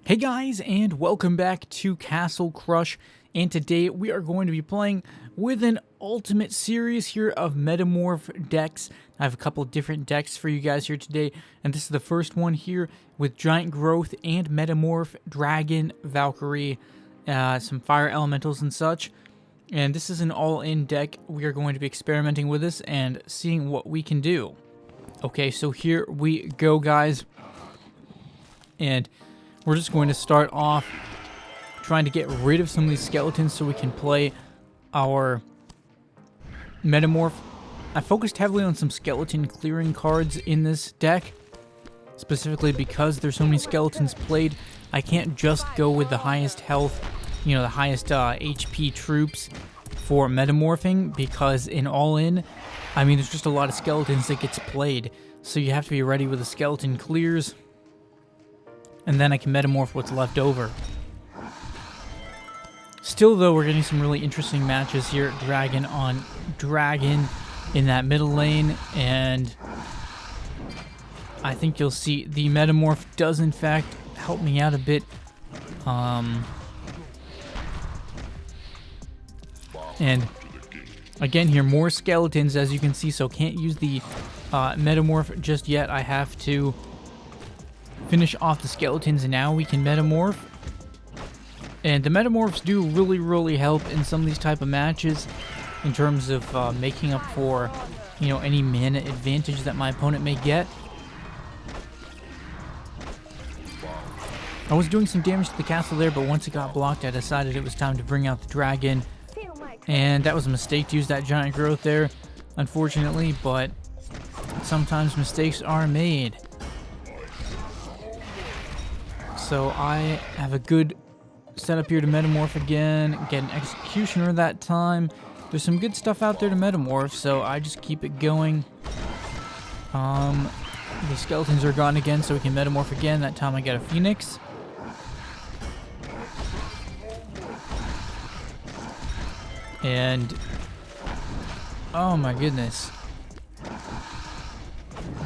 Hey guys, and welcome back to Castle Crush, and today we are going to be playing with an ultimate series here of Metamorph decks. I have a couple of different decks for you guys here today, and this is the first one here with Giant Growth and Metamorph, Dragon, Valkyrie, some Fire Elementals and such. And this is an all-in deck. We are going to be experimenting with this and seeing what we can do. Okay, so here we go, guys. And we're just going to start off trying to get rid of some of these skeletons so we can play our Metamorph. I focused heavily on some skeleton clearing cards in this deck, specifically because there's so many skeletons played. I can't just go with the highest health, the highest HP troops for metamorphing, because in all-in, there's just a lot of skeletons that gets played. So you have to be ready with the skeleton clears, and then I can metamorph what's left over. Still, though, we're getting some really interesting matches here. Dragon on Dragon in that middle lane, and I think you'll see the Metamorph does, in fact, help me out a bit. And again here, more skeletons, as you can see, so can't use the Metamorph just yet. I have to finish off the skeletons, and now we can metamorph. And the metamorphs do really help in some of these type of matches in terms of making up for any mana advantage that my opponent may get. I was doing some damage to the castle there, but once it got blocked, I decided it was time to bring out the dragon, and that was a mistake to use that giant growth there, unfortunately, but sometimes mistakes are made. So I have a good setup here to metamorph again, get an executioner that time. There's some good stuff out there to metamorph, so I just keep it going. The skeletons are gone again, so we can metamorph again. That time I got a phoenix. And oh my goodness.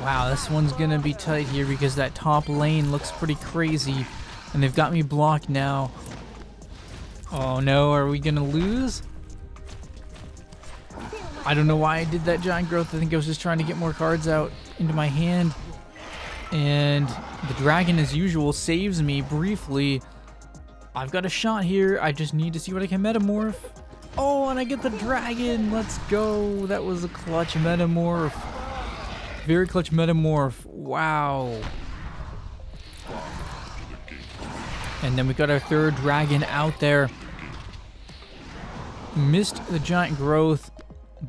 Wow, this one's gonna be tight here because that top lane looks pretty crazy, and they've got me blocked now. Oh no, are we gonna lose? I don't know why I did that giant growth. I think I was just trying to get more cards out into my hand. And the dragon, as usual, saves me briefly. I've got a shot here. I just need to see what I can metamorph. Oh, and I get the dragon. Let's go. That was a clutch metamorph. Very clutch metamorph. Wow. And then we got our third dragon out there. Missed the giant growth,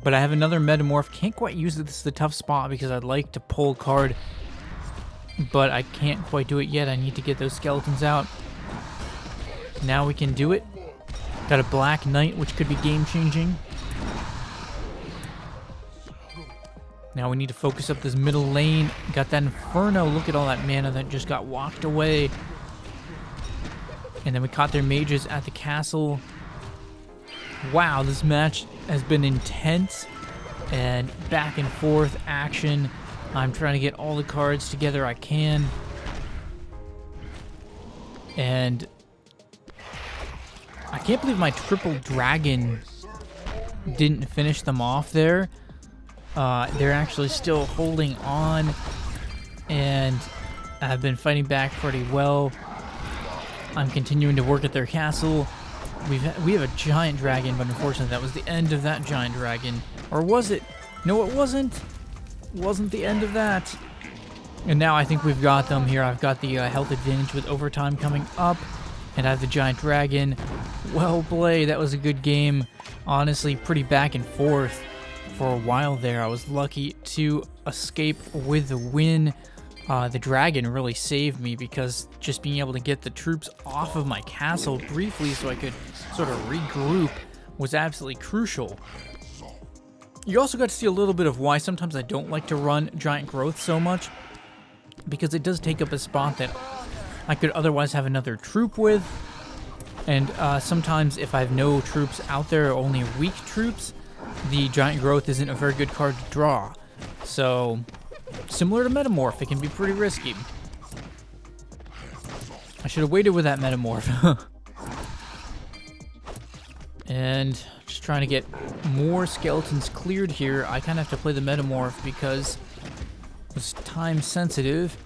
but I have another metamorph. Can't quite use it. This is the tough spot because I'd like to pull a card, but I can't quite do it yet. I need to get those skeletons out. Now we can do it. Got a black knight, which could be game changing. Now we need to focus up this middle lane. Got that Inferno. Look at all that mana that just got walked away. And then we caught their mages at the castle. Wow, this match has been intense and back and forth action. I'm trying to get all the cards together I can. And I can't believe my triple dragon didn't finish them off there. They're actually still holding on, and I've been fighting back pretty well. I'm continuing to work at their castle. We have a giant dragon, but unfortunately that was the end of that giant dragon. Or was it? No, it wasn't. It wasn't the end of that. And now I think we've got them here. I've got the health advantage with overtime coming up, and I have the giant dragon. Well played. That was a good game. Honestly, pretty back and forth for a while there. I was lucky to escape with the win. The dragon really saved me because just being able to get the troops off of my castle briefly so I could sort of regroup was absolutely crucial. You also got to see a little bit of why sometimes I don't like to run giant growth so much, because it does take up a spot that I could otherwise have another troop with. And sometimes if I have no troops out there, or only weak troops, the giant growth isn't a very good card to draw. So similar to Metamorph, it can be pretty risky. I should have waited with that Metamorph. And just trying to get more skeletons cleared here. I kind of have to play the Metamorph because it's time sensitive.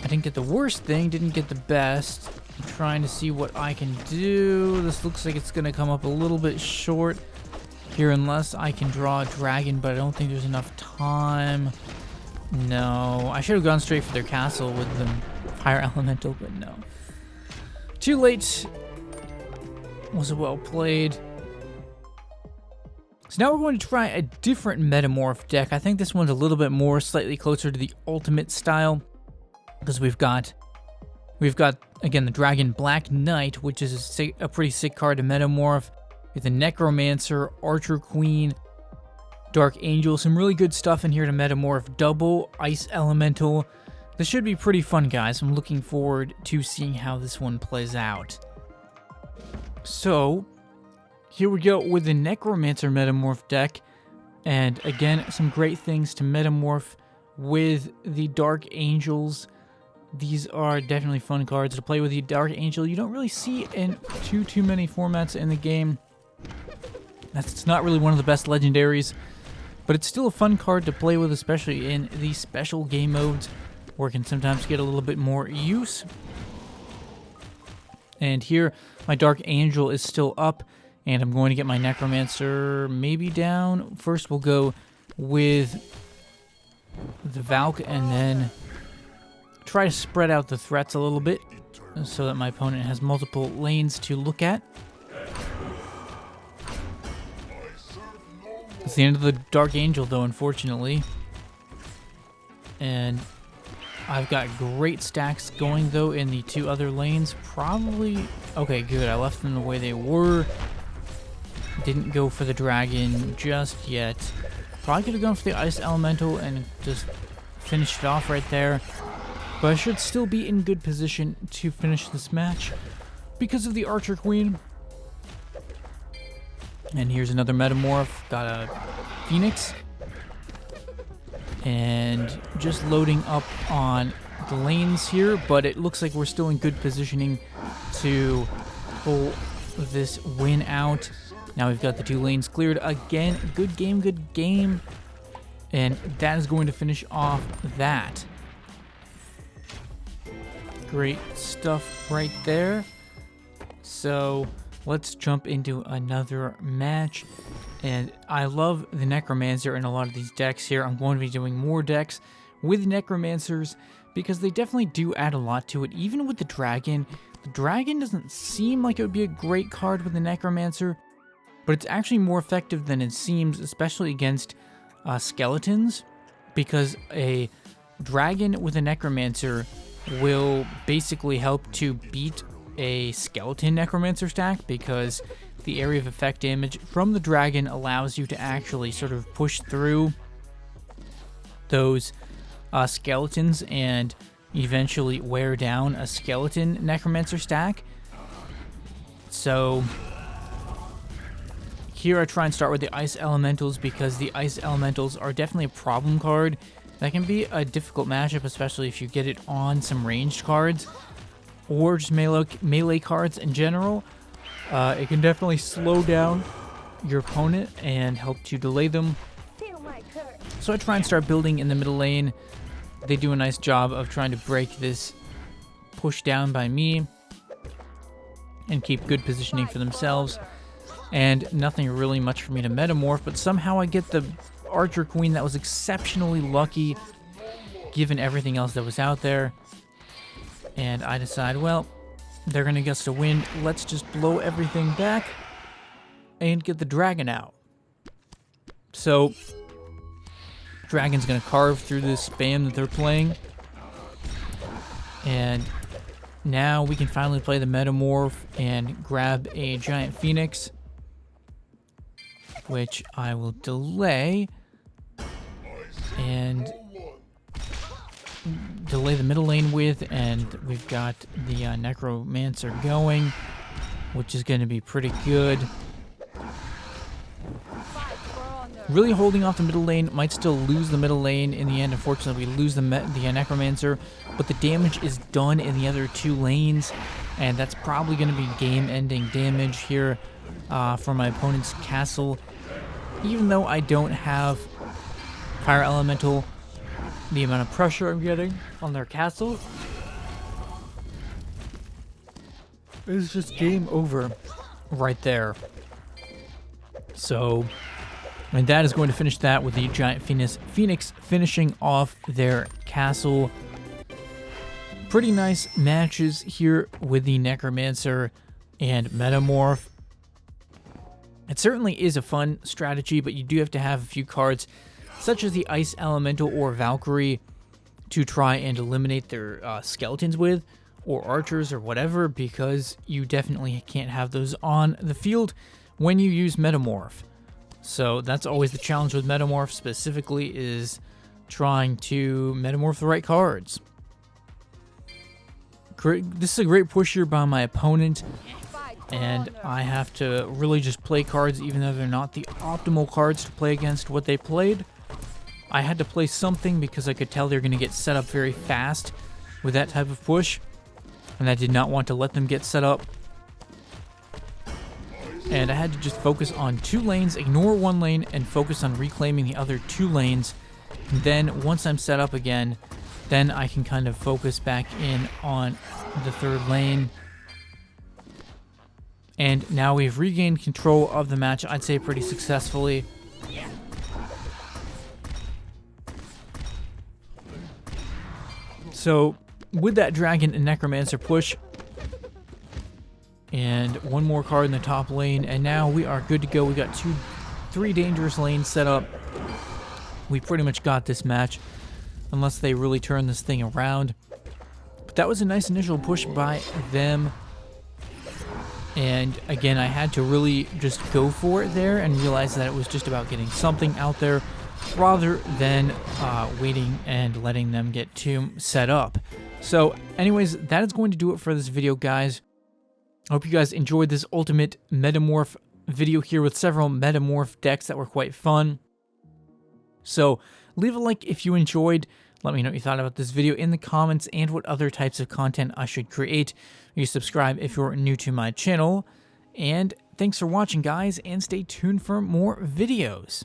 I didn't get the worst thing, didn't get the best. I'm trying to see what I can do. This looks like it's going to come up a little bit short here unless I can draw a dragon, but I don't think there's enough time. No, I should have gone straight for their castle with the fire elemental, but no. Too late. Was well played. So now we're going to try a different Metamorph deck. I think this one's a little bit more slightly closer to the ultimate style because we've got again the Dragon Black Knight, which is a pretty sick card to Metamorph. We have the Necromancer, Archer Queen, Dark Angel, some really good stuff in here to Metamorph. Double Ice Elemental. This should be pretty fun, guys. I'm looking forward to seeing how this one plays out. So, here we go with the Necromancer Metamorph deck. And again, some great things to Metamorph with the Dark Angels. These are definitely fun cards to play with the Dark Angel. You don't really see in too many formats in the game. It's not really one of the best legendaries, but it's still a fun card to play with, especially in the special game modes, where it can sometimes get a little bit more use. And here, my Dark Angel is still up, and I'm going to get my Necromancer maybe down. First, we'll go with the Valk, and then try to spread out the threats a little bit so that my opponent has multiple lanes to look at. It's the end of the Dark Angel, though, unfortunately. And I've got great stacks going, though, in the two other lanes. Probably... Okay, good. I left them the way they were. Didn't go for the dragon just yet. Probably could have gone for the Ice Elemental and just finished it off right there. But I should still be in good position to finish this match because of the Archer Queen. And here's another Metamorph. Got a Phoenix. And just loading up on the lanes here, but it looks like we're still in good positioning to pull this win out. Now we've got the two lanes cleared again. Good game, good game. And that is going to finish off that. Great stuff right there. So let's jump into another match. And I love the Necromancer in a lot of these decks here. I'm going to be doing more decks with Necromancers because they definitely do add a lot to it. Even with the Dragon doesn't seem like it would be a great card with the Necromancer, but it's actually more effective than it seems, especially against skeletons, because a Dragon with a Necromancer will basically help to beat a skeleton Necromancer stack, because the area of effect damage from the dragon allows you to actually sort of push through those skeletons and eventually wear down a skeleton Necromancer stack. So here I try and start with the Ice Elementals, because the Ice Elementals are definitely a problem card. That can be a difficult matchup, especially if you get it on some ranged cards or just melee cards in general. It can definitely slow down your opponent and help to delay them. So I try and start building in the middle lane. They do a nice job of trying to break this push down by me and keep good positioning for themselves. And nothing really much for me to Metamorph, but somehow I get the Archer Queen. That was exceptionally lucky given everything else that was out there. And I decide, well, they're going to get us to win. Let's just blow everything back and get the dragon out. So, dragon's going to carve through this spam that they're playing. And now we can finally play the Metamorph and grab a giant Phoenix, which I will delay and delay the middle lane with, and we've got the Necromancer going, which is going to be pretty good. Really holding off the middle lane. Might still lose the middle lane in the end. Unfortunately, we lose the Necromancer, but the damage is done in the other 2 lanes, and that's probably going to be game-ending damage here for my opponent's castle. Even though I don't have Fire Elemental, the amount of pressure I'm getting on their castle is just game over right there. So, and that is going to finish that with the Giant Phoenix finishing off their castle. Pretty nice matches here with the Necromancer and Metamorph. It certainly is a fun strategy, but you do have to have a few cards, such as the Ice Elemental or Valkyrie, to try and eliminate their skeletons with, or archers or whatever, because you definitely can't have those on the field when you use Metamorph. So that's always the challenge with Metamorph specifically, is trying to Metamorph the right cards. This is a great push here by my opponent, and I have to really just play cards even though they're not the optimal cards to play against what they played. I had to play something because I could tell they're going to get set up very fast with that type of push, and I did not want to let them get set up. And I had to just focus on 2 lanes, ignore 1 lane, and focus on reclaiming the other 2 lanes. And then once I'm set up again, then I can kind of focus back in on the 3rd lane. And now we've regained control of the match, I'd say pretty successfully. So with that Dragon and Necromancer push, and 1 more card in the top lane, and now we are good to go. We got 3 dangerous lanes set up. We pretty much got this match, unless they really turn this thing around. But that was a nice initial push by them. And again, I had to really just go for it there and realize that it was just about getting something out there rather than waiting and letting them get too set up. So anyways, that is going to do it for this video, guys. I hope you guys enjoyed this ultimate Metamorph video here with several Metamorph decks that were quite fun. So leave a like if you enjoyed. Let me know what you thought about this video in the comments and what other types of content I should create. You subscribe if you're new to my channel. And thanks for watching, guys, and stay tuned for more videos.